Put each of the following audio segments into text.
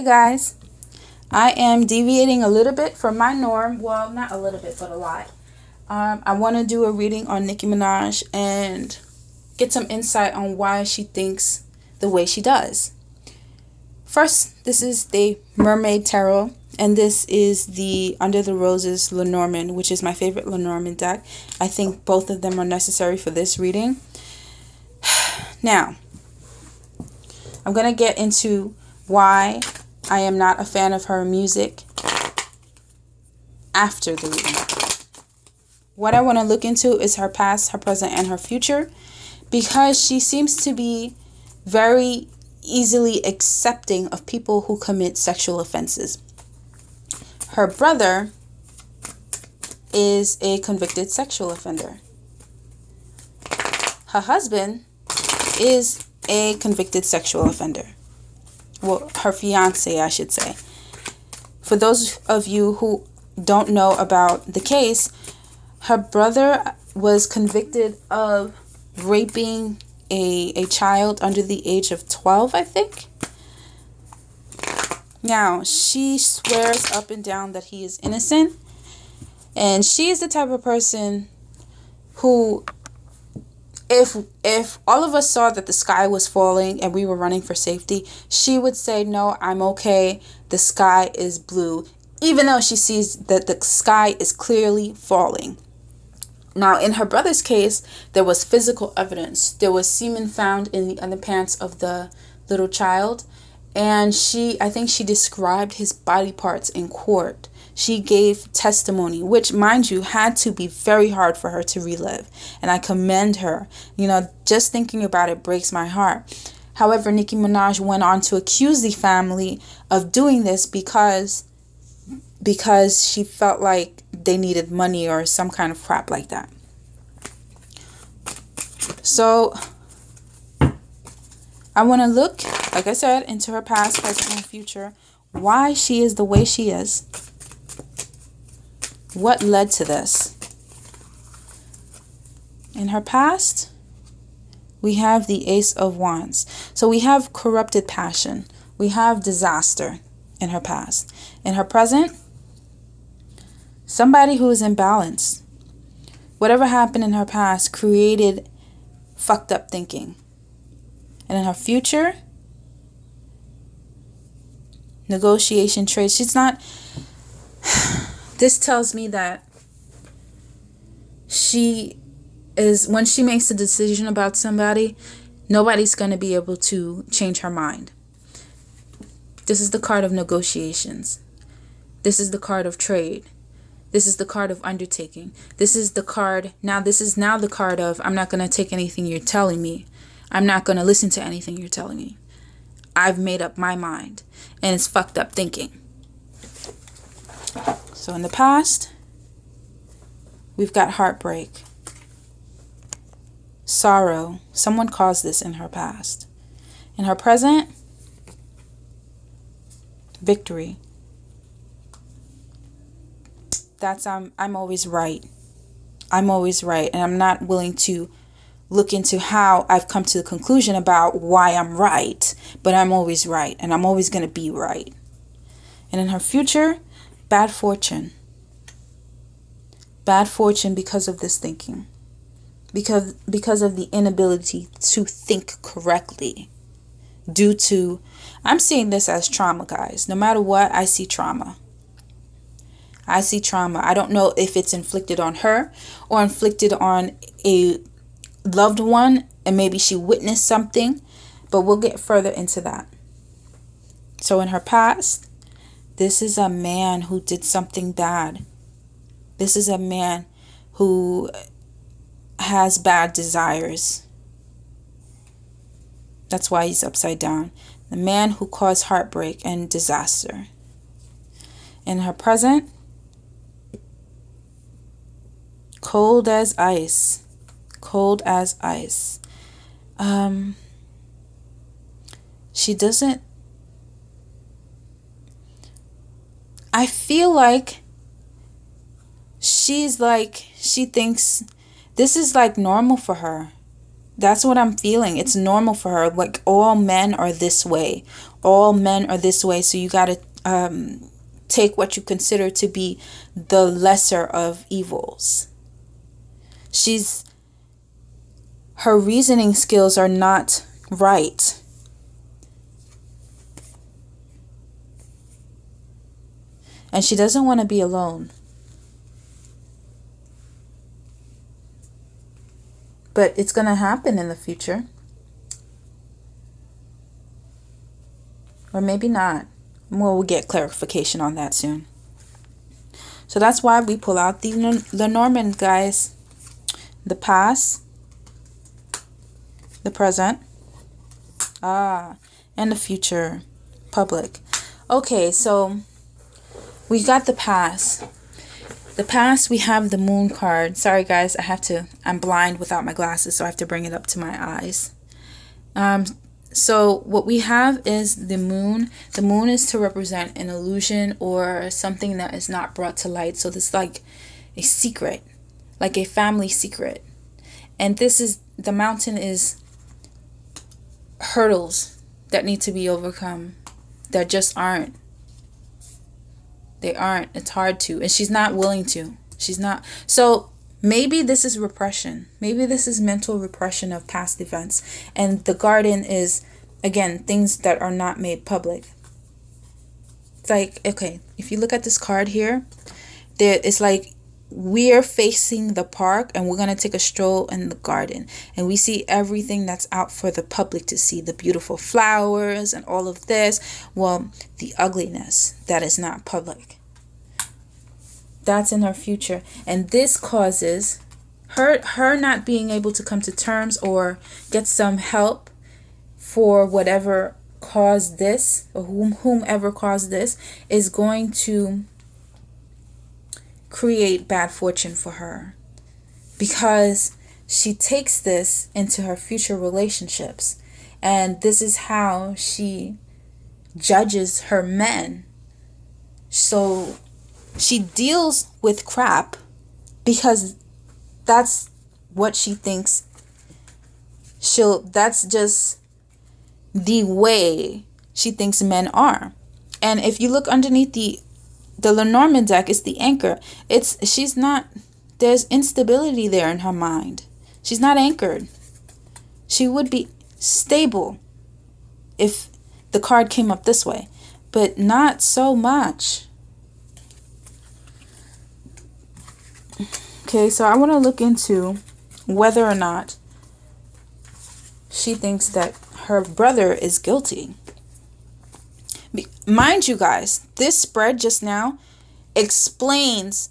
Hey guys, I am deviating a little bit from my norm. Well, not a little bit, but a lot. I want to do a reading on Nicki Minaj and get some insight on why she thinks the way she does. First, this is the Mermaid Tarot, and this is the Under the Roses Lenormand, which is my favorite Lenormand deck. I think both of them are necessary for this reading. Now, I'm going to get into why I am not a fan of her music after the reading. What I want to look into is her past, her present, and her future, because she seems to be very easily accepting of people who commit sexual offenses. Her brother is a convicted sexual offender. Her husband is a convicted sexual offender. Well, her fiance, I should say. For those of you who don't know about the case, her brother was convicted of raping a child under the age of 12, I think. Now, she swears up and down that he is innocent. And she is the type of person who, if all of us saw that the sky was falling and we were running for safety, she would say, no, I'm okay. The sky is blue, even though she sees that the sky is clearly falling. Now, in her brother's case, there was physical evidence. There was semen found in the underpants of the little child. And I think she described his body parts in court. She gave testimony, which, mind you, had to be very hard for her to relive. And I commend her. Just thinking about it breaks my heart. However, Nicki Minaj went on to accuse the family of doing this because she felt like they needed money or some kind of crap like that. So I want to look, like I said, into her past, present, and future. Why she is the way she is. What led to this? In her past, we have the Ace of Wands. So we have corrupted passion. We have disaster in her past. In her present, somebody who is imbalanced. Whatever happened in her past created fucked up thinking. And in her future, negotiation, trade. She's not... This tells me that she is, when she makes a decision about somebody, nobody's going to be able to change her mind. This is the card of negotiations. This is the card of trade. This is the card of undertaking. This is the card, this is the card of, I'm not going to take anything you're telling me. I'm not going to listen to anything you're telling me. I've made up my mind. And it's fucked up thinking. So in the past, we've got heartbreak, sorrow. Someone caused this in her past. In her present, victory. That's I'm always right. I'm always right. And I'm not willing to look into how I've come to the conclusion about why I'm right. But I'm always right. And I'm always going to be right. And in her future, bad fortune. Bad fortune because of this thinking. Because of the inability to think correctly. Due to, I'm seeing this as trauma, guys. No matter what, I see trauma. I see trauma. I don't know if it's inflicted on her or inflicted on a loved one, and maybe she witnessed something, but we'll get further into that. So in her past, this is a man who did something bad. This is a man who has bad desires. That's why he's upside down. The man who caused heartbreak and disaster. In her present, cold as ice. Cold as ice. She doesn't... I feel like she thinks this is like normal for her. That's what I'm feeling. It's normal for her. Like, all men are this way. All men are this way. So you got to take what you consider to be the lesser of evils. Her reasoning skills are not right. And she doesn't want to be alone. But it's going to happen in the future. Or maybe not. Well, we'll get clarification on that soon. So that's why we pull out the Lenormand, guys. The past, the present, and the future. Public. Okay, so we got the past. The past, we have the moon card. Sorry, guys, I'm blind without my glasses, so I have to bring it up to my eyes. So what we have is the moon. The moon is to represent an illusion or something that is not brought to light. So this is like a secret, like a family secret. And the mountain is hurdles that need to be overcome that just aren't. They aren't. It's hard to. And she's not willing to. She's not. So maybe this is repression. Maybe this is mental repression of past events. And the garden is, again, things that are not made public. It's like, okay, if you look at this card here, it's like we're facing the park and we're going to take a stroll in the garden. And we see everything that's out for the public to see. The beautiful flowers and all of this. Well, the ugliness that is not public. That's in her future. And this causes her not being able to come to terms or get some help for whatever caused this, or whomever caused this, is going to create bad fortune for her, because she takes this into her future relationships, and this is how she judges her men. So she deals with crap because that's what she thinks that's just the way she thinks men are. And if you look underneath the Lenormand deck, it's the anchor. There's instability there in her mind. She's not anchored. She would be stable if the card came up this way, but not so much. Okay, so I want to look into whether or not she thinks that her brother is guilty. Mind you, guys, this spread just now explains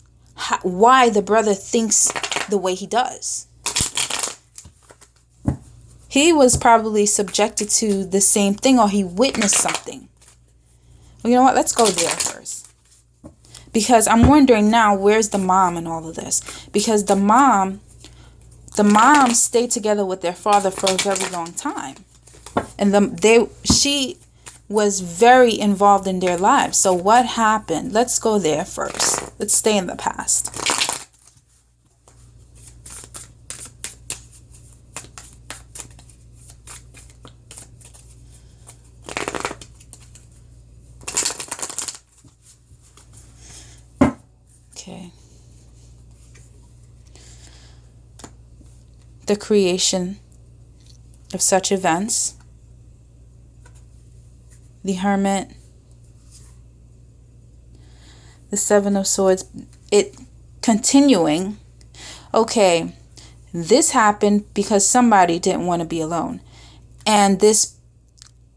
why the brother thinks the way he does. He was probably subjected to the same thing, or he witnessed something. Well, you know what? Let's go there first. Because I'm wondering now, where's the mom in all of this? Because the mom stayed together with their father for a very long time. And she was very involved in their lives. So what happened? Let's go there first. Let's stay in the past. Okay. The creation of such events. The Hermit. The Seven of Swords. It continuing. Okay. This happened because somebody didn't want to be alone. And this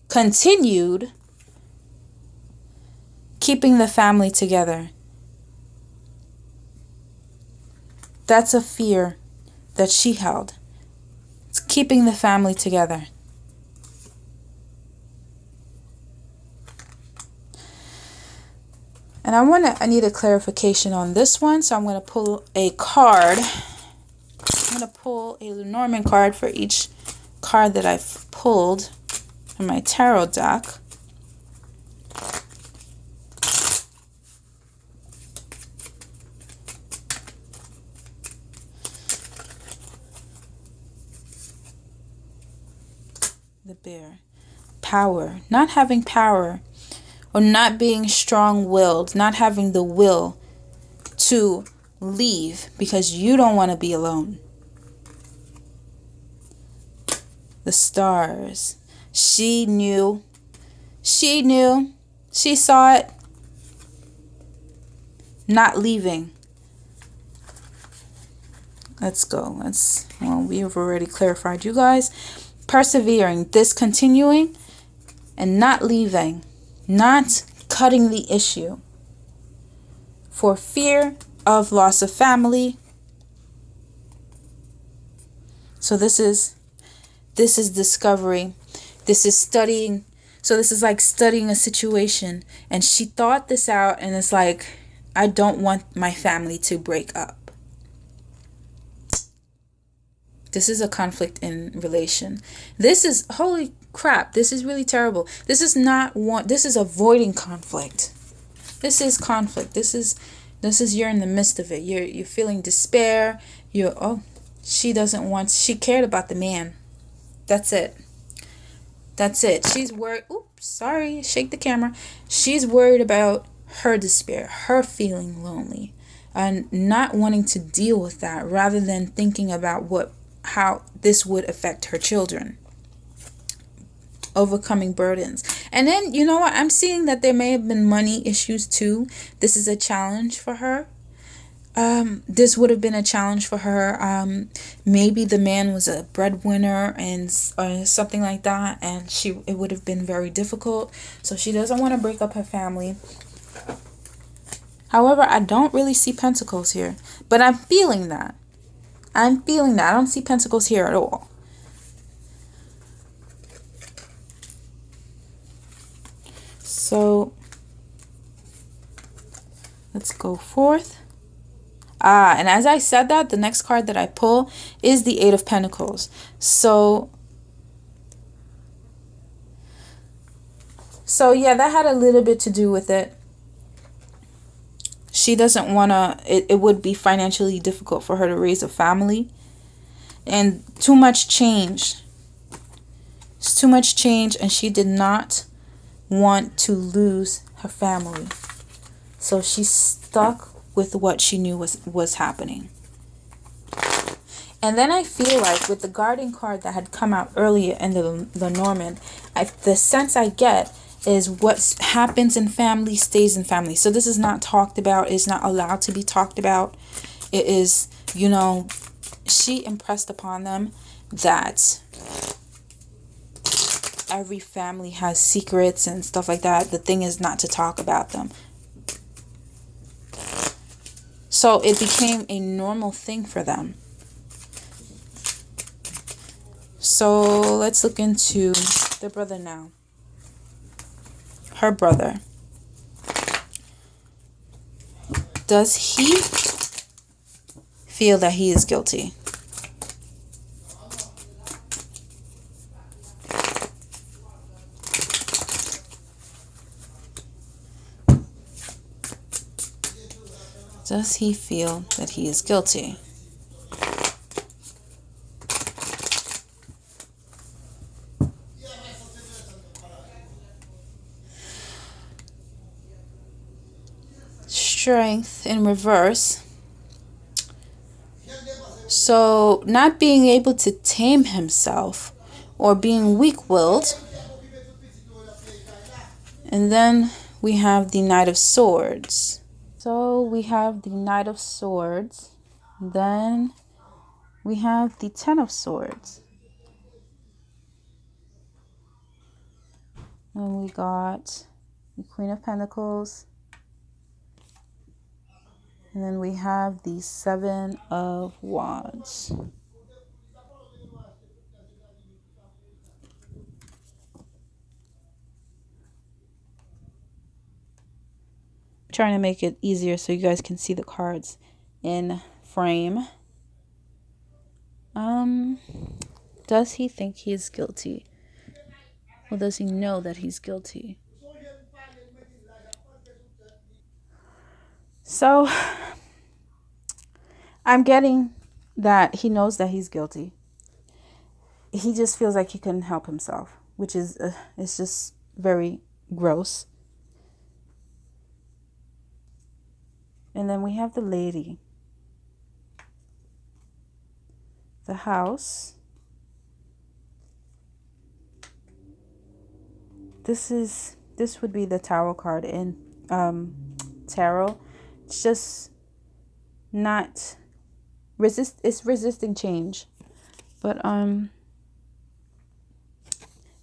continued keeping the family together. That's a fear that she held. It's keeping the family together. And I need a clarification on this one, so I'm going to pull a card. I'm going to pull a Lenormand card for each card that I've pulled in my tarot deck. despair. Power. Not having power, or not being strong-willed, not having the will to leave because you don't want to be alone. The stars. She knew. She knew. She saw it. Not leaving. Let's go. We've already clarified, you guys. Persevering, discontinuing, and not leaving. Not cutting the issue. For fear of loss of family. So this is discovery. This is studying. So this is like studying a situation. And she thought this out, and it's like, I don't want my family to break up. This is a conflict in relation. This is, holy crap, this is really terrible. This is avoiding conflict. This is conflict. This is you're in the midst of it. You're feeling despair. She cared about the man. That's it. She's worried. Oops, sorry, shake the camera. She's worried about her despair, her feeling lonely, and not wanting to deal with that, rather than thinking about how this would affect her children. Overcoming burdens. And then, you know what? I'm seeing that there may have been money issues too. This is a challenge for her. This would have been a challenge for her. Maybe the man was a breadwinner and something like that, and it would have been very difficult. So she doesn't want to break up her family. However, I don't really see pentacles here, but I'm feeling that. I don't see pentacles here at all. So let's go forth. And as I said that, the next card that I pull is the Eight of Pentacles. So yeah, that had a little bit to do with it. She doesn't want to, it would be financially difficult for her to raise a family. And too much change. It's too much change, and she did not want to lose her family. So she's stuck with what she knew was happening. And then I feel like with the Guardian card that had come out earlier in the Norman, the sense I get is what happens in family stays in family. So this is not talked about. It's not allowed to be talked about. It is, she impressed upon them that every family has secrets and stuff like that. The thing is not to talk about them. So it became a normal thing for them. So let's look into the brother now. Her brother. Does he feel that he is guilty? Does he feel that he is guilty? Strength in reverse. So not being able to tame himself or being weak-willed. And then we have the Knight of Swords. So we have the Knight of Swords. Then we have the Ten of Swords. And we got the Queen of Pentacles. And then we have the Seven of Wands. I'm trying to make it easier so you guys can see the cards in frame. Does he think he is guilty? Or does he know that he's guilty? So I'm getting that he knows that he's guilty. He just feels like he couldn't help himself. which is it's just very gross. And then we have the lady, the house. This would be the tarot card in tarot. It's just not it's resisting change. But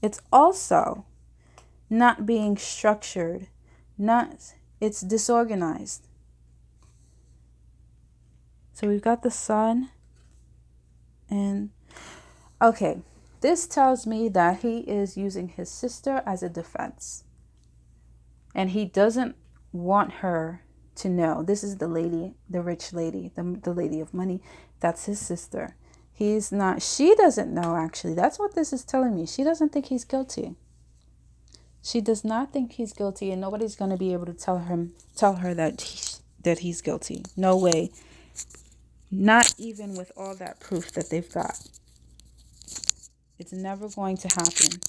it's also not being structured. It's disorganized. So we've got the sun. And okay, this tells me that he is using his sister as a defense. And he doesn't want her to know. This is the lady, the rich lady, the lady of money. That's his sister. She doesn't know, actually. That's what this is telling me. She doesn't think he's guilty. She does not think he's guilty, and nobody's going to be able to tell her that he's guilty. No way. Not even with all that proof that they've got. It's never going to happen.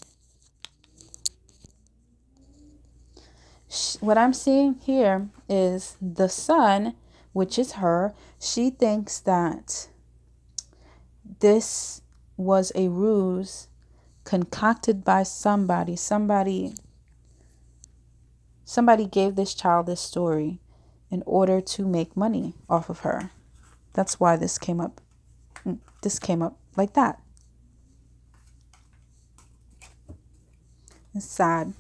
What I'm seeing here is the sun, which is her. She thinks that this was a ruse concocted by somebody. Somebody gave this child this story in order to make money off of her. That's why this came up. This came up like that. It's sad.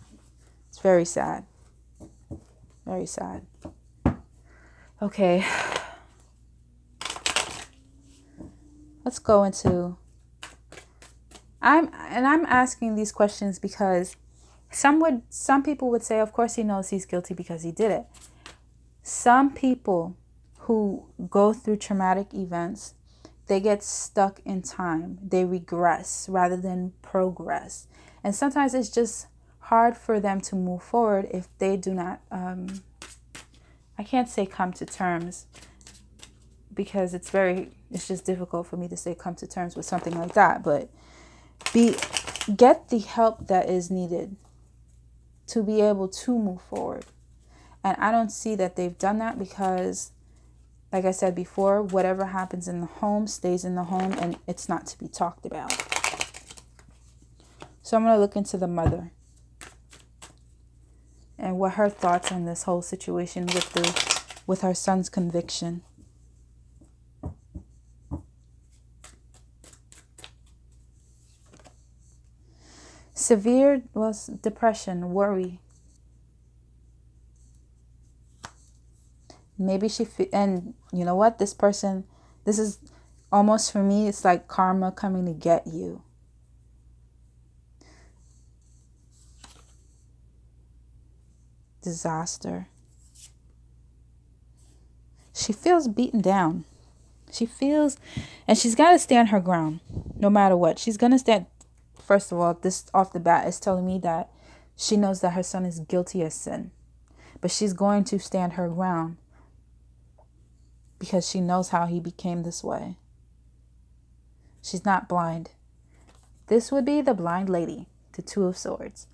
It's very sad. Very sad. Okay. Let's go into... I'm asking these questions because some people would say, of course he knows he's guilty because he did it. Some people who go through traumatic events, they get stuck in time. They regress rather than progress. And sometimes it's just hard for them to move forward if they do not, I can't say come to terms, because it's just difficult for me to say come to terms with something like that. But get the help that is needed to be able to move forward. And I don't see that they've done that because, like I said before, whatever happens in the home stays in the home and it's not to be talked about. So I'm going to look into the mother and what her thoughts on this whole situation with her son's conviction. Severe depression, worry. Maybe and you know what? This is almost, for me, it's like karma coming to get you. Disaster. She feels beaten down. And she's got to stand her ground no matter what. She's going to stand. First of all, this off the bat is telling me that she knows that her son is guilty of sin. But she's going to stand her ground because she knows how he became this way. She's not blind. This would be the blind lady, the Two of Swords.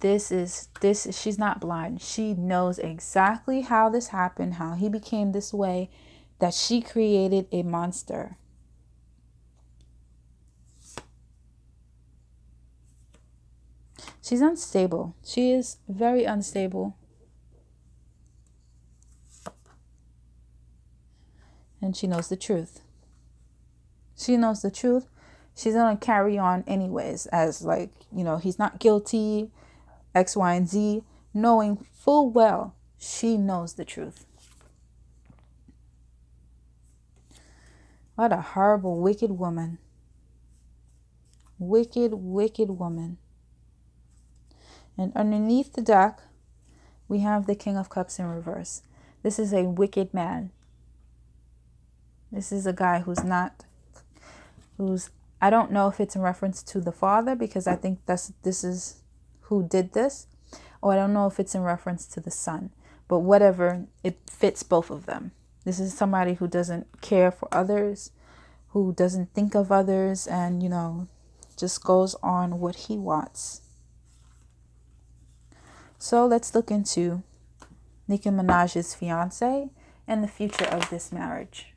She's not blind. She knows exactly how this happened, how he became this way, that she created a monster. She's unstable. She is very unstable. And she knows the truth. She knows the truth. She's going to carry on anyways as he's not guilty, X, Y, and Z, knowing full well she knows the truth. What a horrible, wicked woman. Wicked, wicked woman. And underneath the deck, we have the King of Cups in reverse. This is a wicked man. This is a guy I don't know if it's in reference to the father, because I think this is who did this. Or I don't know if it's in reference to the son. But whatever, it fits both of them. This is somebody who doesn't care for others, who doesn't think of others, and, just goes on what he wants. So let's look into Nicki Minaj's fiance and the future of this marriage.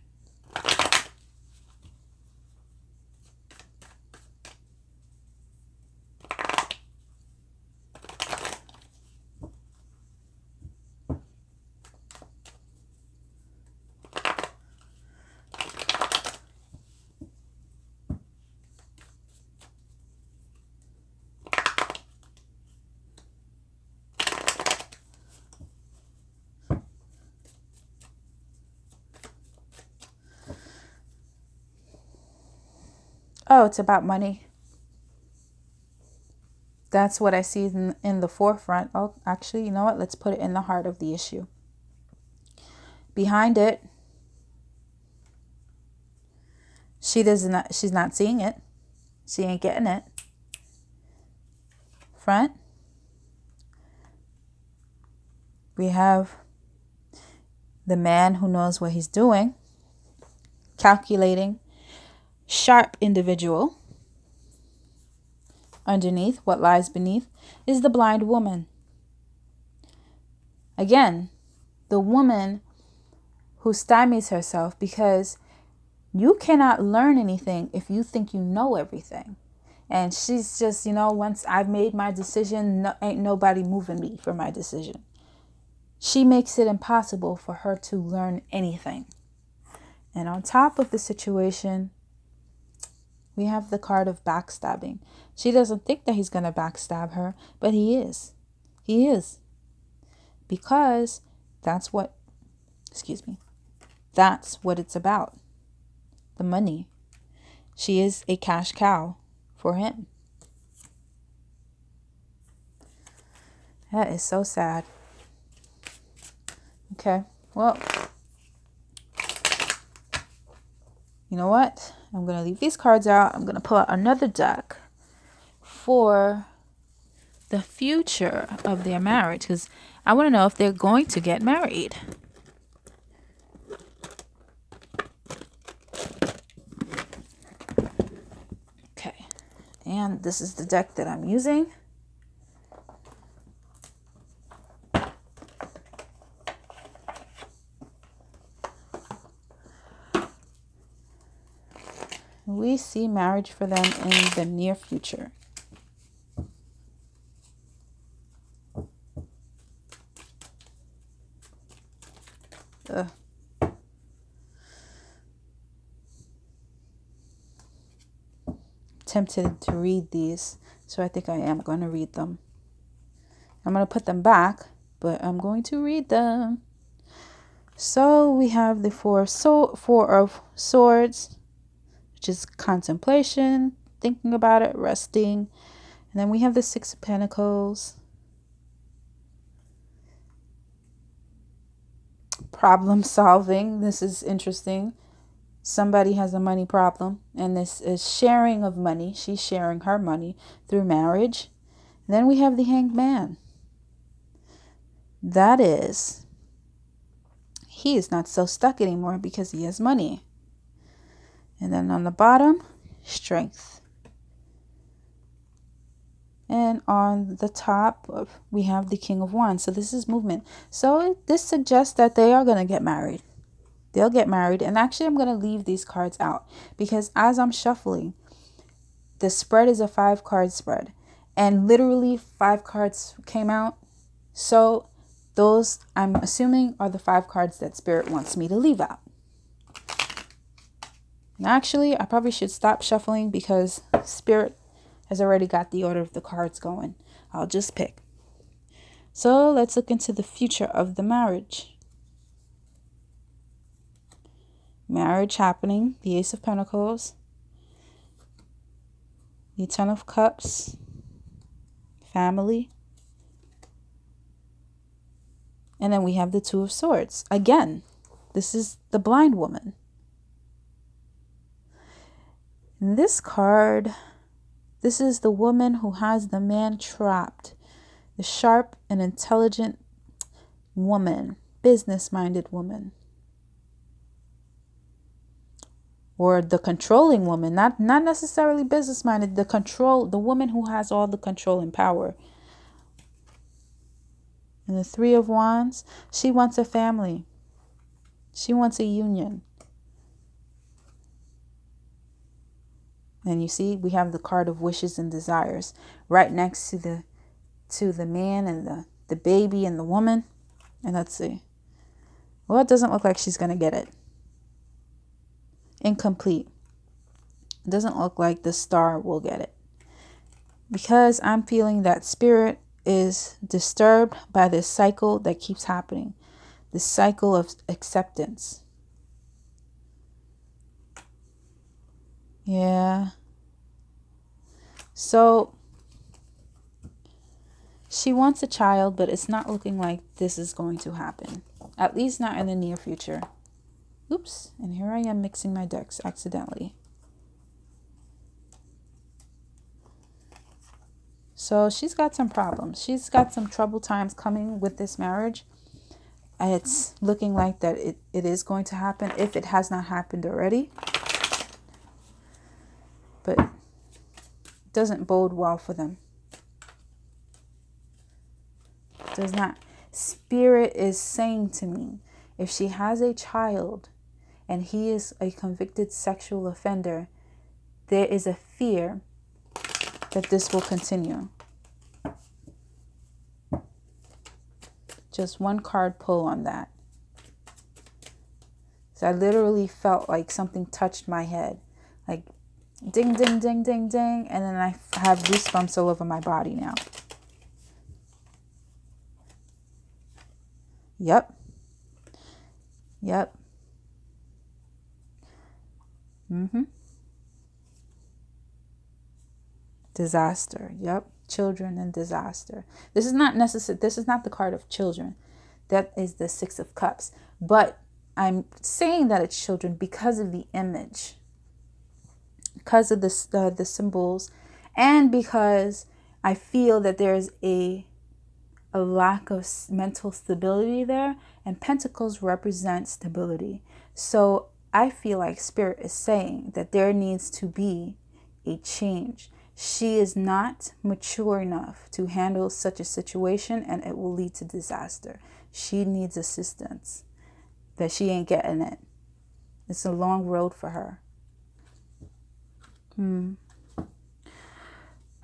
Oh, it's about money. That's what I see in the forefront. Oh, actually, you know what? Let's put it in the heart of the issue. Behind it, she's not seeing it. She ain't getting it. Front, we have the man who knows what he's doing, calculating, sharp individual. Underneath, what lies beneath, is the blind woman. Again, the woman who stymies herself because you cannot learn anything if you think you know everything. And she's just, once I've made my decision, ain't nobody moving me for my decision. She makes it impossible for her to learn anything. And on top of the situation, we have the card of backstabbing. She doesn't think that he's going to backstab her, but he is. He is. Because that's what it's about. The money. She is a cash cow for him. That is so sad. Okay, well, you know what? I'm going to leave these cards out. I'm going to pull out another deck for the future of their marriage, because I want to know if they're going to get married. Okay, and this is the deck that I'm using. We see marriage for them in the near future. Tempted to read these, so I think I am going to read them. I'm going to put them back, but I'm going to read them. So we have the Four of Swords, which is contemplation, thinking about it, resting. And then we have the Six of Pentacles, problem solving. This is interesting. Somebody has a money problem, and this is sharing of money. She's sharing her money through marriage. And then we have the Hanged Man. That is, he is not so stuck anymore because he has money. And then on the bottom, strength. And on the top, we have the King of Wands. So this is movement. So this suggests that they are going to get married. They'll get married. And actually, I'm going to leave these cards out because as I'm shuffling, the spread is a 5-card spread. And literally 5 cards came out. So those, I'm assuming, are the 5 cards that Spirit wants me to leave out. And actually, I probably should stop shuffling because Spirit has already got the order of the cards going. I'll just pick. So let's look into the future of the marriage. Marriage happening. The Ace of Pentacles. The Ten of Cups. Family. And then we have the Two of Swords. Again, this is the blind woman. In this card, this is the woman who has the man trapped. The sharp and intelligent woman. Business-minded woman. or the controlling woman, not necessarily business minded, the woman who has all the control and power. And the Three of Wands, she wants a family. She wants a union. And you see, we have the card of wishes and desires right next to the man and the baby and the woman. And let's see. Well, it doesn't look like she's going to get it. Incomplete. It doesn't look like the star will get it. Because I'm feeling that spirit is disturbed by this cycle that keeps happening. This cycle of acceptance. Yeah. So she wants a child, but it's not looking like this is going to happen. At least not in the near future. Oops. And here I am mixing my decks accidentally. So she's got some problems. She's got some troubled times coming with this marriage. And it's looking like that it is going to happen if it has not happened already. But it doesn't bode well for them. Does not. Spirit is saying to me, if she has a child and he is a convicted sexual offender, there is a fear that this will continue. Just one card pull on that. So I literally felt like something touched my head. Like ding, ding, ding, ding, ding. And then I have goosebumps all over my body now. Yep. Yep. Disaster. Yep. Children and disaster. This is not necessary. This is not the card of children. That is the Six of Cups. But I'm saying that it's children because of the image, because of the symbols, and because I feel that there's a lack of mental stability there, and Pentacles represent stability. So I feel like Spirit is saying that there needs to be a change. She is not mature enough to handle such a situation, and it will lead to disaster. She needs assistance, that she ain't getting it. It's a long road for her.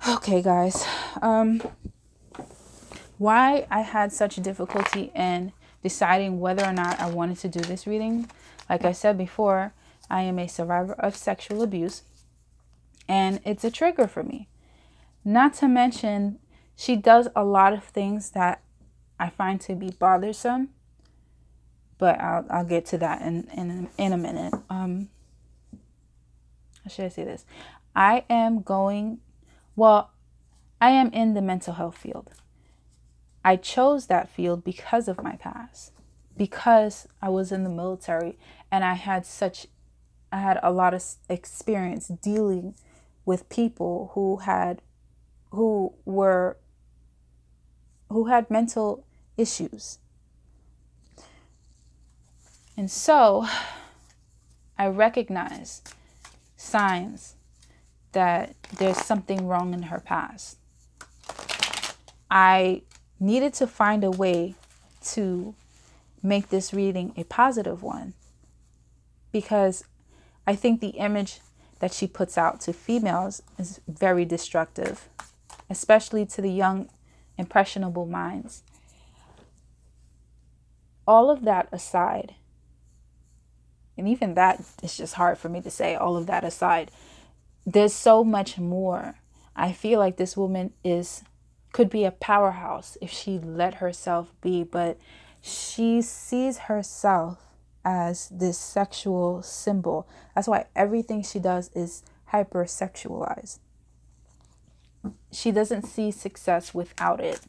Okay, guys. Why I had such difficulty in deciding whether or not I wanted to do this reading. Like I said before, I am a survivor of sexual abuse, and it's a trigger for me. Not to mention, she does a lot of things that I find to be bothersome, but I'll get to that in a minute. How should I say this? I am in the mental health field. I chose that field because of my past, because I was in the military and I had a lot of experience dealing with people who had mental issues. And so I recognize signs that there's something wrong in her past. I needed to find a way to make this reading a positive one, because I think the image that she puts out to females is very destructive, especially to the young, impressionable minds. All of that aside, and even that is just hard for me to say, all of that aside, there's so much more. I feel like this woman could be a powerhouse if she let herself be, but she sees herself as this sexual symbol. That's why everything she does is hypersexualized. She doesn't see success without it,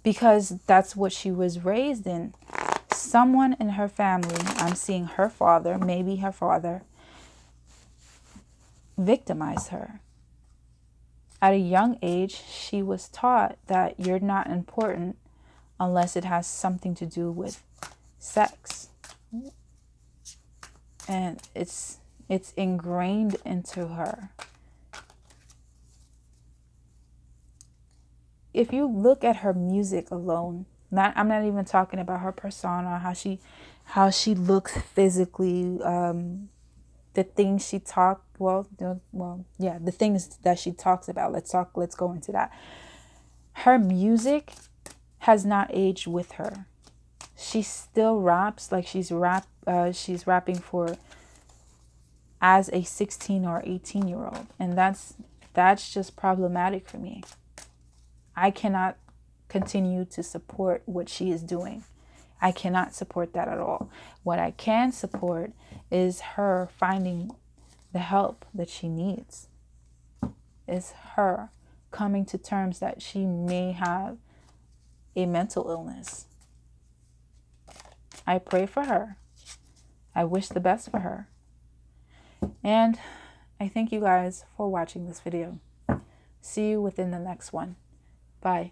because that's what she was raised in. Someone in her family, I'm seeing her father, maybe her father, victimized her. At a young age, she was taught that you're not important unless it has something to do with sex. And it's It's ingrained into her. If you look at her music alone, I'm not even talking about her persona, how she looks physically, the things she the things that she talks about. Let's go into that. Her music has not aged with her. She still raps like she's rapping for as a 16 or 18-year-old, and that's just problematic for me. I cannot continue to support what she is doing. I cannot support that at all. What I can support is her finding the help that she needs. Is her coming to terms that she may have a mental illness. I pray for her. I wish the best for her. And I thank you guys for watching this video. See you within the next one. Bye.